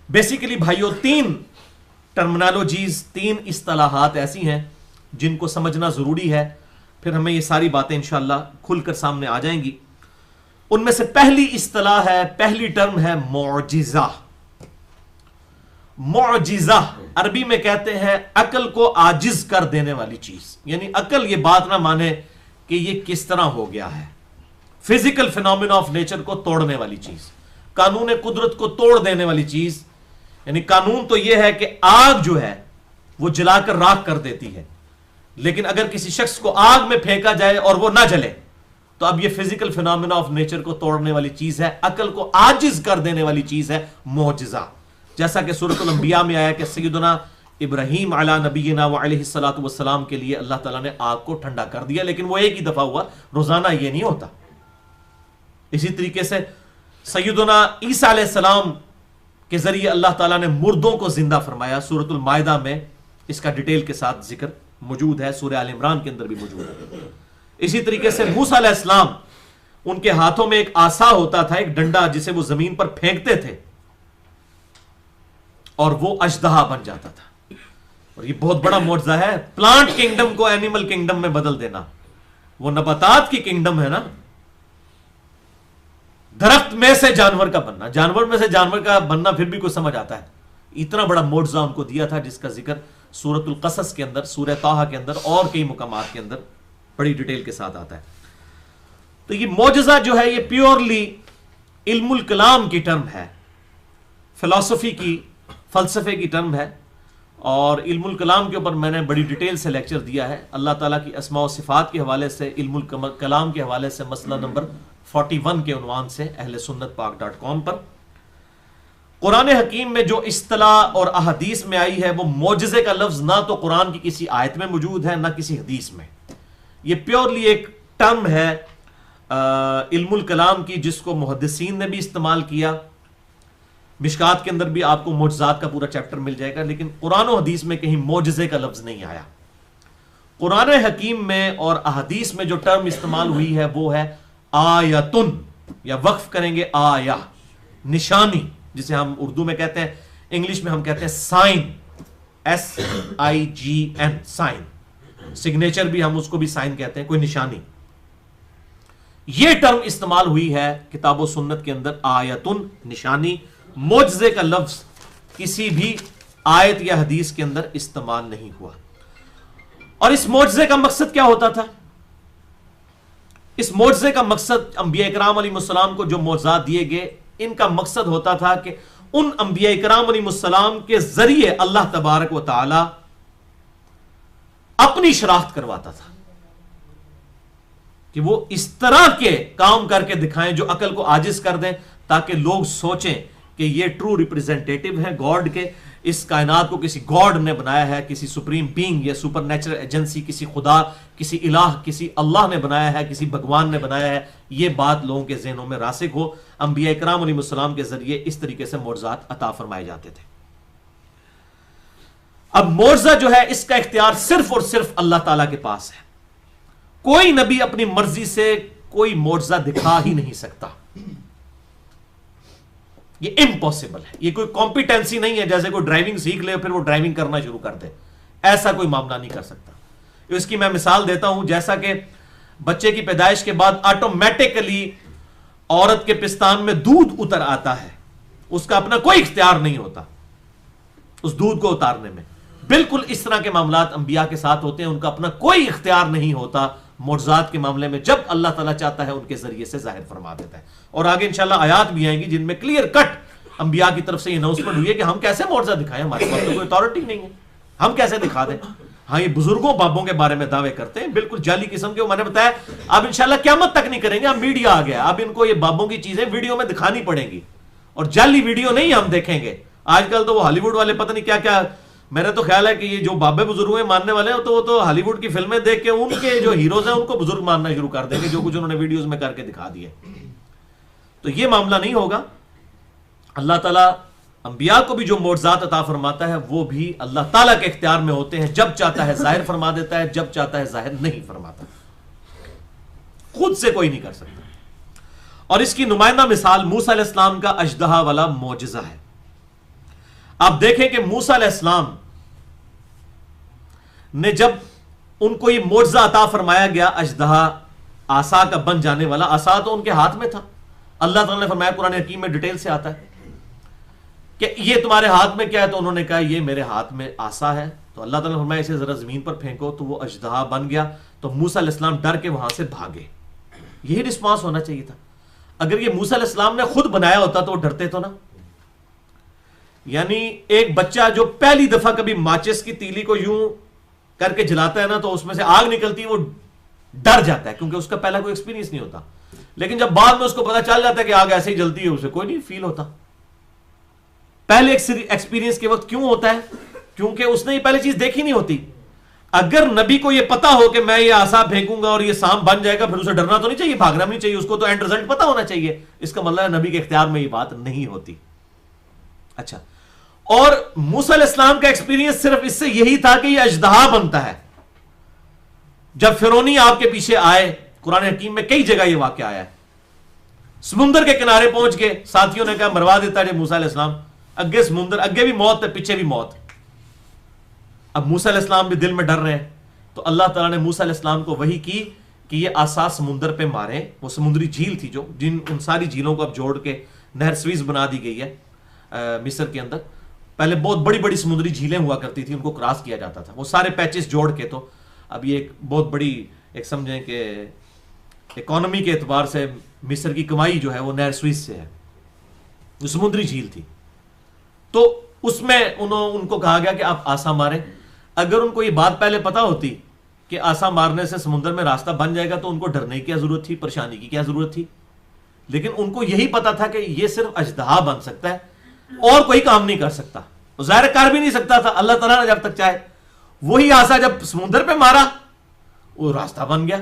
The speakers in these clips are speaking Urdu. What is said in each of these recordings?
بیسیکلی بھائیوں تین ٹرمنالوجیز، تین اصطلاحات ایسی ہیں جن کو سمجھنا ضروری ہے، پھر ہمیں یہ ساری باتیں انشاءاللہ کھل کر سامنے آ جائیں گی۔ ان میں سے پہلی اصطلاح ہے، پہلی ٹرم ہے معجزہ۔ معجزہ عربی میں کہتے ہیں عقل کو عاجز کر دینے والی چیز، یعنی عقل یہ بات نہ مانے کہ یہ کس طرح ہو گیا ہے، فزیکل فینومینا آف نیچر کو توڑنے والی چیز، قانون قدرت کو توڑ دینے والی چیز۔ یعنی قانون تو یہ ہے کہ آگ جو ہے وہ جلا کر راکھ کر دیتی ہے، لیکن اگر کسی شخص کو آگ میں پھینکا جائے اور وہ نہ جلے تو اب یہ فزیکل فینومینا آف نیچر کو توڑنے والی چیز ہے، عقل کو عاجز کر دینے والی چیز ہے معجزہ۔ جیسا کہ سورۃ الانبیاء میں آیا کہ سیدنا ابراہیم علی نبینا وعلیہ الصلوۃ والسلام کے لیے اللہ تعالیٰ نے آگ کو ٹھنڈا کر دیا، لیکن وہ ایک ہی دفعہ ہوا، روزانہ یہ نہیں ہوتا۔ اسی طریقے سے سیدنا عیسیٰ علیہ السلام کے ذریعے اللہ تعالیٰ نے مردوں کو زندہ فرمایا، سورۃ المائدہ میں اس کا ڈیٹیل کے ساتھ ذکر موجود ہے، سورہ آل عمران کے اندر بھی موجود ہے۔ اسی طریقے سے موسیٰ علیہ السلام، ان کے ہاتھوں میں ایک عصا ہوتا تھا، ایک ڈنڈا جسے وہ زمین پر پھینکتے تھے اور وہ اژدہا بن جاتا تھا۔ اور یہ بہت بڑا معجزہ ہے، پلانٹ کنگڈم کو اینیمل کنگڈم میں بدل دینا۔ وہ نباتات کی کنگڈم ہے نا، درخت میں سے جانور کا بننا، جانور میں سے جانور کا بننا پھر بھی کوئی سمجھ آتا ہے۔ اتنا بڑا معجزہ ان کو دیا تھا جس کا ذکر سورۃ القصص کے اندر، سورہ طٰہٰ کے اندر اور کئی مقامات کے اندر بڑی ڈیٹیل کے ساتھ آتا ہے۔ تو یہ معجزہ جو ہے یہ پیورلی علم الکلام کی ٹرم ہے، فلسفی کی، فلسفے کی ٹرم ہے، اور علم الکلام کے اوپر میں نے بڑی ڈیٹیل سے لیکچر دیا ہے۔ اللہ تعالیٰ کی اسماء و صفات کے حوالے سے، علم الکلام کے حوالے سے مسئلہ نمبر 41 کے عنوان سے اہل سنت پاک .com پر۔ قرآن حکیم میں جو اصطلاح اور احادیث میں آئی ہے وہ معجزے کا لفظ نہ تو قرآن کی کسی آیت میں موجود ہے نہ کسی حدیث میں، یہ پیورلی ایک ٹرم ہے علم الکلام کی، جس کو محدثین نے بھی استعمال کیا۔ مشکات کے اندر بھی آپ کو معجزات کا پورا چیپٹر مل جائے گا، لیکن قرآن و حدیث میں کہیں معجزے کا لفظ نہیں آیا۔ قرآن حکیم میں اور احادیث میں جو ٹرم استعمال ہوئی ہے وہ ہے آیتن، یا وقف کریں گے آیا، نشانی، جسے ہم اردو میں کہتے ہیں، انگلش میں ہم کہتے ہیں سائن، SIGN، سائن، سگنیچر بھی ہم اس کو بھی سائن کہتے ہیں، کوئی نشانی۔ یہ ٹرم استعمال ہوئی ہے کتاب و سنت کے اندر، آیتن، نشانی۔ معجزے کا لفظ کسی بھی آیت یا حدیث کے اندر استعمال نہیں ہوا۔ اور اس معجزے کا مقصد کیا ہوتا تھا؟ اس معجزے کا مقصد، انبیاء کرام علیہ السلام کو جو معجزات دیے گئے، ان کا مقصد ہوتا تھا کہ ان انبیاء کرام علیہ السلام کے ذریعے اللہ تبارک و تعالی اپنی شناخت کرواتا تھا، کہ وہ اس طرح کے کام کر کے دکھائیں جو عقل کو عاجز کر دیں، تاکہ لوگ سوچیں کہ یہ ٹرو ریپریزنٹیٹو ہیں گاڈ کے، اس کائنات کو کسی گاڈ نے بنایا ہے، کسی سپریم بینگ یا سپر نیچرل ایجنسی، کسی خدا، کسی الہ، کسی اللہ نے بنایا ہے، کسی بھگوان نے بنایا ہے۔ یہ بات لوگوں کے ذہنوں میں راسخ ہو۔ انبیاء کرام علیہ السلام کے ذریعے اس طریقے سے معجزات عطا فرمائے جاتے تھے۔ اب معجزہ جو ہے اس کا اختیار صرف اور صرف اللہ تعالیٰ کے پاس ہے۔ کوئی نبی اپنی مرضی سے کوئی معجزہ دکھا ہی نہیں سکتا، یہ امپاسبل ہے۔ یہ کوئی کمپیٹنسی نہیں ہے، جیسے کوئی ڈرائیونگ سیکھ لے پھر وہ ڈرائیونگ کرنا شروع کر دے، ایسا کوئی معاملہ نہیں کر سکتا۔ اس کی میں مثال دیتا ہوں، جیسا کہ بچے کی پیدائش کے بعد آٹومیٹکلی عورت کے پستان میں دودھ اتر آتا ہے، اس کا اپنا کوئی اختیار نہیں ہوتا اس دودھ کو اتارنے میں، بالکل اس طرح کے معاملات انبیاء کے ساتھ ہوتے ہیں، ان کا اپنا کوئی اختیار نہیں ہوتا۔ معجزات کے معاملے میں جب اللہ تعالیٰ چاہتا ہے ان کے ذریعے سے ظاہر فرما دیتا ہے۔ اور آگے انشاءاللہ آیات بھی آئیں گی جن میں کلیئر کٹ انبیاء کی طرف سے یہ اناؤنسمنٹ ہوئی ہے کہ ہم کیسے معجزہ دکھائیں، ہمارے پاس تو کوئی اتھارٹی نہیں ہے، ہم کیسے دکھا دیں۔ ہاں یہ بزرگوں بابوں کے بارے میں دعوے کرتے ہیں، بالکل جعلی قسم کے، میں نے بتایا اب انشاءاللہ قیامت تک نہیں کریں گے، اب میڈیا آ گیا، اب ان کو یہ بابوں کی چیزیں ویڈیو میں دکھانی پڑیں گی، اور جعلی ویڈیو نہیں ہم دیکھیں گے۔ آج کل تو وہ ہالی ووڈ والے پتہ نہیں کیا کیا، میرا تو خیال ہے کہ یہ جو بابے بزرگوں میں ماننے والے ہیں تو وہ تو ہالی ووڈ کی فلمیں دیکھ کے ان کے جو ہیروز ہیں ان کو بزرگ ماننا شروع کر دیں گے، جو کچھ انہوں نے ویڈیوز میں کر کے دکھا دیا۔ تو یہ معاملہ نہیں ہوگا۔ اللہ تعالیٰ انبیاء کو بھی جو معجزات عطا فرماتا ہے وہ بھی اللہ تعالیٰ کے اختیار میں ہوتے ہیں، جب چاہتا ہے ظاہر فرما دیتا ہے، جب چاہتا ہے ظاہر نہیں فرماتا، خود سے کوئی نہیں کر سکتا۔ اور اس کی نمائندہ مثال موسیٰ علیہ السلام کا اژدہا والا معجزہ ہے۔ آپ دیکھیں کہ موسیٰ علیہ السلام نے جب ان کو یہ معجزہ عطا فرمایا گیا اژدہا عصا کا بن جانے والا، عصا تو ان کے ہاتھ میں تھا، اللہ تعالیٰ نے فرمایا قرآن حکیم میں ڈیٹیل سے آتا ہے کہ یہ تمہارے ہاتھ میں کیا ہے، تو انہوں نے کہا یہ میرے ہاتھ میں عصا ہے، تو اللہ تعالیٰ نے فرمایا اسے ذرا زمین پر پھینکو، تو وہ اژدہا بن گیا، تو موسیٰ علیہ السلام ڈر کے وہاں سے بھاگے۔ یہی رسپانس ہونا چاہیے تھا۔ اگر یہ موسیٰ علیہ السلام نے خود بنایا ہوتا تو وہ ڈرتے تو نا، یعنی ایک بچہ جو پہلی دفعہ کبھی ماچس کی تیلی کو یوں کر کے جلاتا ہے نا تو اس میں سے آگ نکلتی ہے، وہ ڈر جاتا ہے کیونکہ اس کا پہلا کوئی ایکسپیرینس نہیں ہوتا، لیکن جب بعد میں اس کو پتا چل جاتا ہے کہ آگ ایسے ہی جلتی ہے اسے کوئی نہیں فیل ہوتا۔ پہلے ایکسپیرینس کے وقت کیوں ہوتا ہے؟ کیونکہ اس نے یہ پہلے چیز دیکھی نہیں ہوتی۔ اگر نبی کو یہ پتا ہو کہ میں یہ عصا پھینکوں گا اور یہ سانپ بن جائے گا، پھر اسے ڈرنا تو نہیں چاہیے، بھاگنا بھی نہیں چاہیے، اس کو تو اینڈ رزلٹ پتا ہونا چاہیے۔ اس کا مطلب ہے نبی کے اختیار میں یہ بات نہیں ہوتی۔ اچھا، اور موسیٰ علیہ السلام کا ایکسپیرینس صرف اس سے یہی تھا کہ یہ اژدہا بنتا ہے۔ جب فرعونی آپ کے پیچھے آئے، قرآن حکیم میں کئی جگہ یہ واقعہ آیا ہے، سمندر کے کنارے پہنچ کے ساتھیوں نے کہا مروا دیتا ہے موسیٰ علیہ السلام، اگے سمندر، اگے بھی موت ہے پیچھے بھی موت۔ اب موسیٰ علیہ السلام بھی دل میں ڈر رہے ہیں، تو اللہ تعالیٰ نے موسیٰ علیہ السلام کو وحی کی کہ یہ عصا سمندر پہ مارے۔ وہ سمندری جھیل تھی جو ان ساری جھیلوں کو اب جوڑ کے نہر سویز بنا دی گئی ہے مصر کے اندر۔ پہلے بہت بڑی بڑی سمندری جھیلیں ہوا کرتی تھی، ان کو کراس کیا جاتا تھا، وہ سارے پیچز جوڑ کے، تو اب یہ ایک بہت بڑی ایک سمجھیں کہ اکانومی کے اعتبار سے مصر کی کمائی جو ہے وہ نہر سویز سے ہے، وہ سمندری جھیل تھی۔ تو اس میں ان کو کہا گیا کہ آپ عصا ماریں۔ اگر ان کو یہ بات پہلے پتا ہوتی کہ عصا مارنے سے سمندر میں راستہ بن جائے گا تو ان کو ڈرنے کی کیا ضرورت تھی، پریشانی کی کیا ضرورت تھی؟ لیکن ان کو یہی پتا تھا کہ یہ صرف اژدہا بن سکتا ہے اور کوئی کام نہیں کر سکتا، ظاہر کر بھی نہیں سکتا تھا، اللہ تعالیٰ نے جب تک چاہے۔ وہی عصا جب سمندر پہ مارا وہ راستہ بن گیا۔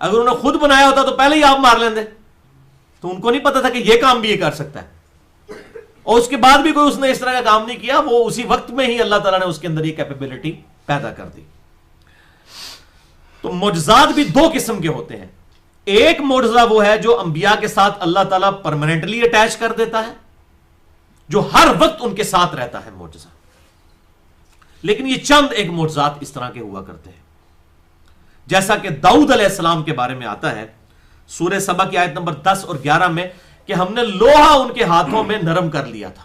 اگر انہوں نے خود بنایا ہوتا تو پہلے ہی آپ مار لیندے، تو ان کو نہیں پتا تھا کہ یہ کام بھی یہ کر سکتا ہے، اور اس کے بعد بھی کوئی اس نے اس طرح کا کام نہیں کیا، وہ اسی وقت میں ہی اللہ تعالیٰ نے اس کے اندر یہ کیپیبلٹی پیدا کر دی۔ تو معجزات بھی دو قسم کے ہوتے ہیں، ایک معجزہ وہ ہے جو انبیاء کے ساتھ اللہ تعالیٰ پرماننٹلی اٹیچ کر دیتا ہے، جو ہر وقت ان کے ساتھ رہتا ہے معجزہ، لیکن یہ چند ایک معجزات اس طرح کے ہوا کرتے ہیں، جیسا کہ داؤد علیہ السلام کے بارے میں آتا ہے سورہ سبا کی آیت نمبر 10 اور 11 میں کہ ہم نے لوہا ان کے ہاتھوں میں نرم کر لیا تھا۔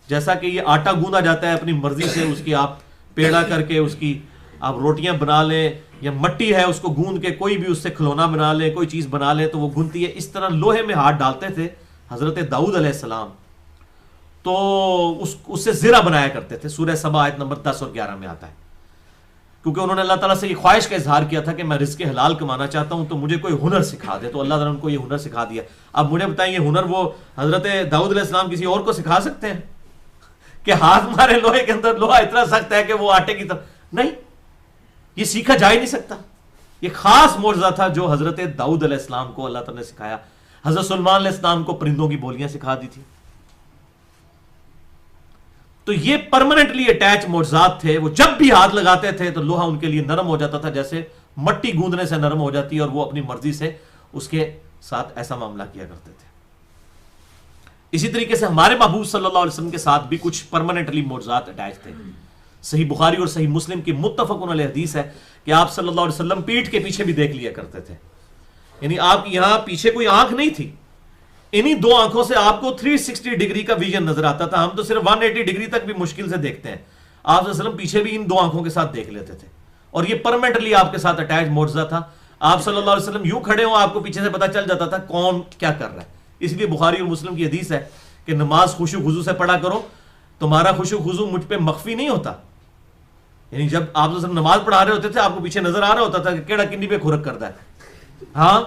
جیسا کہ یہ آٹا گوندا جاتا ہے اپنی مرضی سے، اس کی آپ پیڑا کر کے اس کی آپ روٹیاں بنا لیں، یا مٹی ہے اس کو گوند کے کوئی بھی اس سے کھلونا بنا لیں، کوئی چیز بنا لیں تو وہ گونتی ہے، اس طرح لوہے میں ہاتھ ڈالتے تھے حضرت داؤد علیہ السلام، تو اس سے زرہ بنایا کرتے تھے۔ سورہ سبا آیت نمبر 10 اور 11 میں آتا ہے، کیونکہ انہوں نے اللہ تعالیٰ سے یہ خواہش کا اظہار کیا تھا کہ میں رزق حلال کمانا چاہتا ہوں تو مجھے کوئی ہنر سکھا دے، تو اللہ تعالیٰ نے ان کو یہ ہنر سکھا دیا۔ اب مجھے بتائیں یہ ہنر وہ حضرت داؤد علیہ السلام کسی اور کو سکھا سکتے ہیں کہ ہاتھ مارے لوہے کے اندر، لوہا اتنا سخت ہے کہ وہ آٹے کی طرح؟ نہیں، یہ سیکھا جا ہی نہیں سکتا۔ یہ خاص معجزہ تھا جو حضرت داؤد علیہ السلام کو اللہ تعالیٰ نے سکھایا۔ حضرت سلیمان علیہ السلام کو پرندوں کی بولیاں سکھا دی تھی۔ تو یہ پرماننٹلی اٹیچ معجزات تھے، وہ جب بھی ہاتھ لگاتے تھے تو لوہا ان کے لیے نرم ہو جاتا تھا، جیسے مٹی گوندنے سے نرم ہو جاتی ہے، اور وہ اپنی مرضی سے اس کے ساتھ ایسا معاملہ کیا کرتے تھے۔ اسی طریقے سے ہمارے محبوب صلی اللہ علیہ وسلم کے ساتھ بھی کچھ پرماننٹلی معجزات اٹیچ تھے۔ صحیح بخاری اور صحیح مسلم کی متفق علیہ حدیث ہے کہ آپ صلی اللہ علیہ وسلم پیٹھ کے پیچھے بھی دیکھ لیا کرتے تھے، یعنی آپ یہاں پیچھے کوئی آنکھ نہیں تھی، انہی دو آنکھوں سے آپ کو 360 ڈگری کا ویژن نظر آتا تھا۔ ہم تو صرف 180 ڈگری تک بھی مشکل سے دیکھتے ہیں، آپ صلی اللہ علیہ وسلم پیچھے بھی ان دو آنکھوں کے ساتھ دیکھ لیتے تھے، اور یہ پرماننٹلی آپ کے ساتھ اٹیچ معجزہ تھا۔ آپ صلی اللہ علیہ وسلم یوں کھڑے ہوں، آپ کو پیچھے سے پتہ چل جاتا تھا کون کیا کر رہا ہے۔ اس لیے بخاری اور مسلم کی حدیث ہے کہ نماز خشوع خضوع سے پڑھا کرو، تمہارا خشوع خضوع مجھ پہ مخفی نہیں ہوتا، یعنی جب آپ صلی اللہ علیہ وسلم نماز پڑھا رہے ہوتے تھے آپ کو پیچھے نظر آ رہا ہوتا تھا کہ کیڑا کنڈی پہ کھرک کرتا ہے، ہاں،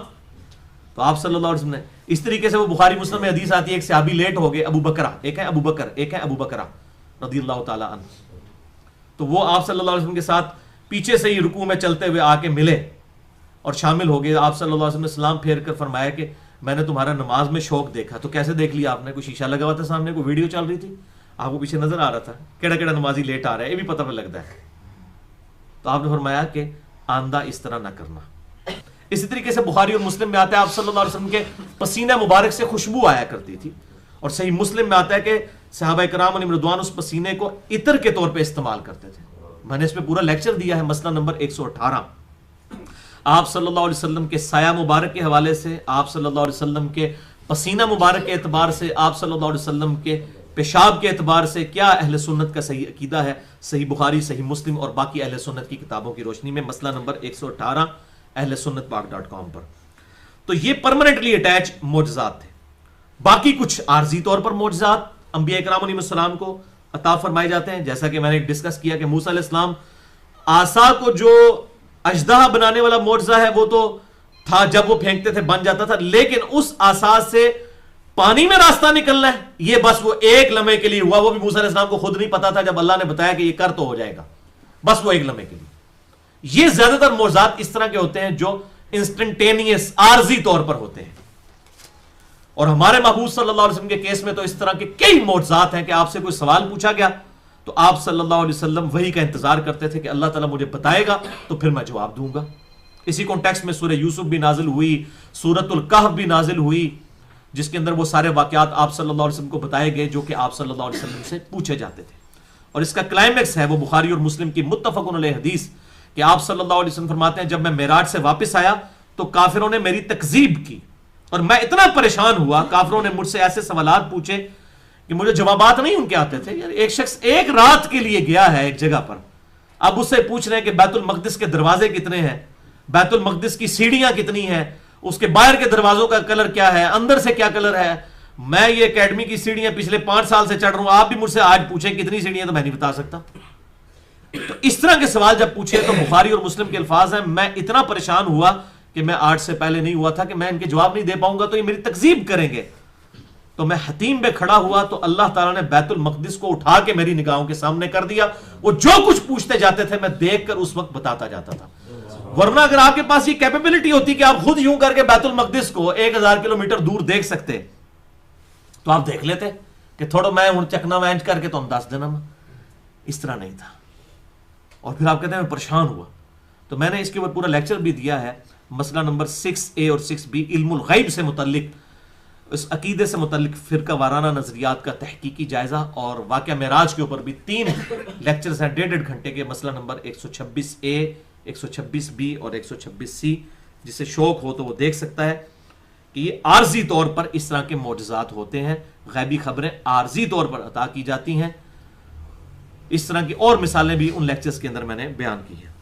تو آپ صلی اللہ علیہ وسلم نے اس طریقے سے وہ بخاری مسلم میں حدیث آتی ہے، ایک صحابی لیٹ ہو گئے، ابو بکرہ، ایک ہے ابو بکر، ایک ہے ابو بکرہ رضی اللہ تعالیٰ عنہ، تو وہ آپ صلی اللہ علیہ وسلم کے ساتھ پیچھے سے ہی رکوع میں چلتے ہوئے آ کے ملے اور شامل ہو گئے۔ آپ صلی اللہ علیہ وسلم نے سلام پھیر کر فرمایا کہ میں نے تمہارا نماز میں شوق دیکھا۔ تو کیسے دیکھ لیا آپ نے؟ کوئی شیشہ لگا ہوا تھا سامنے، کوئی ویڈیو چل رہی تھی، آپ کو پیچھے نظر آ رہا تھا کیڑا کیڑا نمازی لیٹ آ رہا ہے، یہ بھی پتہ پہ لگتا ہے۔ تو آپ نے فرمایا کہ آندہ اس طرح نہ کرنا۔ اسی طریقے سے بخاری اور مسلم میں آتا ہے آپ صلی اللہ علیہ وسلم کے پسینہ مبارک سے خوشبو آیا کرتی تھی، اور صحیح مسلم میں آتا ہے کہ صحابہ کرام علیہم رضوان اس پسینے کو عطر کے طور پہ استعمال کرتے تھے. میں نے اس پہ پورا لیکچر دیا ہے، مسئلہ نمبر 118. آپ صلی اللہ علیہ وسلم کے سایہ مبارک کے حوالے سے، آپ صلی اللہ علیہ وسلم کے پسینہ مبارک کے اعتبار سے، آپ صلی اللہ علیہ وسلم کے پیشاب کے اعتبار سے کیا اہل سنت کا صحیح عقیدہ ہے، صحیح بخاری، صحیح مسلم اور باقی اہل سنت کی کتابوں کی روشنی میں. مسئلہ نمبر 118 اہل سنت پاک.com پر. تو یہ پرماننٹلی اٹیچ معجزات تھے. باقی کچھ عارضی طور پر معجزات انبیاء کرام علیہ السلام کو عطا فرمائے جاتے ہیں، جیسا کہ میں نے ڈسکس کیا کہ موسیٰ علیہ السلام عصا کو جو اژدہا بنانے والا معجزہ ہے وہ تو تھا، جب وہ پھینکتے تھے بن جاتا تھا، لیکن اس عصا سے پانی میں راستہ نکلنا ہے یہ بس وہ ایک لمحے کے لیے ہوا. وہ بھی موسیٰ علیہ السلام کو خود نہیں پتا تھا، جب اللہ نے بتایا کہ یہ کر تو ہو جائے گا، بس وہ ایک لمحے کے لیے. یہ زیادہ تر معجزات اس طرح کے ہوتے ہیں جو انسٹنٹینیس عارضی طور پر ہوتے ہیں. اور ہمارے محبوب صلی اللہ علیہ وسلم کے کیس میں تو اس طرح کے کئی معجزات ہیں کہ آپ سے کوئی سوال پوچھا گیا تو آپ صلی اللہ علیہ وسلم وہی کا انتظار کرتے تھے کہ اللہ تعالیٰ مجھے بتائے گا تو پھر میں جواب دوں گا. اسی کانٹیکسٹ میں سورہ یوسف بھی نازل ہوئی، سورۃ الکہف بھی نازل ہوئی، جس کے اندر وہ سارے واقعات آپ صلی اللہ علیہ وسلم کو بتائے گئے جو کہ آپ صلی اللہ علیہ وسلم سے پوچھے جاتے تھے. اور اس کا کلائمیکس ہے وہ بخاری اور مسلم کی متفق علیہ حدیث کہ آپ صلی اللہ علیہ وسلم فرماتے ہیں جب میں معراج سے واپس آیا تو کافروں نے میری تکذیب کی اور میں اتنا پریشان ہوا. کافروں نے مجھ سے ایسے سوالات پوچھے کہ مجھے جوابات نہیں ان کے آتے تھے. یار ایک شخص ایک رات کے لیے گیا ہے ایک جگہ پر، اب اس سے پوچھ رہے ہیں کہ بیت المقدس کے دروازے کتنے ہیں، بیت المقدس کی سیڑھیاں کتنی ہیں، اس کے باہر کے دروازوں کا کلر کیا ہے، اندر سے کیا کلر ہے. میں یہ اکیڈمی کی سیڑھیاں پچھلے 5 سال سے چڑھ رہا ہوں، آپ بھی مجھ سے آج پوچھیں کتنی سیڑھیاں تو میں نہیں بتا سکتا. تو اس طرح کے سوال جب پوچھے تو بخاری اور مسلم کے الفاظ ہیں میں اتنا پریشان ہوا کہ میں آج سے پہلے نہیں ہوا تھا کہ میں ان کے جواب نہیں دے پاؤں گا تو یہ میری تکذیب کریں گے. تو میں حتیم پہ کھڑا ہوا تو اللہ تعالیٰ نے بیت المقدس کو اٹھا کے میری نگاہوں کے سامنے کر دیا. وہ جو کچھ پوچھتے جاتے تھے میں دیکھ کر اس وقت بتاتا جاتا تھا. ورنہ اگر آپ کے پاس یہ کیپیبلٹی ہوتی کہ آپ خود یوں کر کے بیت المقدس کو 1000 کلومیٹر دور دیکھ سکتے تو آپ دیکھ لیتے کہ تھوڑا میں ہوں چکنا وینچ کر کے تو انداز دینا. اس طرح نہیں تھا. اور پھر آپ کہتے ہیں میں پریشان ہوا. تو میں نے اس کے اوپر پورا لیکچر بھی دیا ہے. مسئلہ نمبر 6A اور 6B علم الغیب سے متعلق، اس عقیدے سے متعلق فرقہ وارانہ نظریات کا تحقیقی جائزہ، اور واقعہ معراج کے اوپر بھی 3 لیکچرز ہیں 1.5 گھنٹے کے. مسئلہ نمبر 126A 126B اور 126C. جسے شوق ہو تو وہ دیکھ سکتا ہے کہ یہ عارضی طور پر اس طرح کے معجزات ہوتے ہیں. غیبی خبریں عارضی طور پر عطا کی جاتی ہیں. اس طرح کی اور مثالیں بھی ان لیکچرز کے اندر میں نے بیان کی ہیں.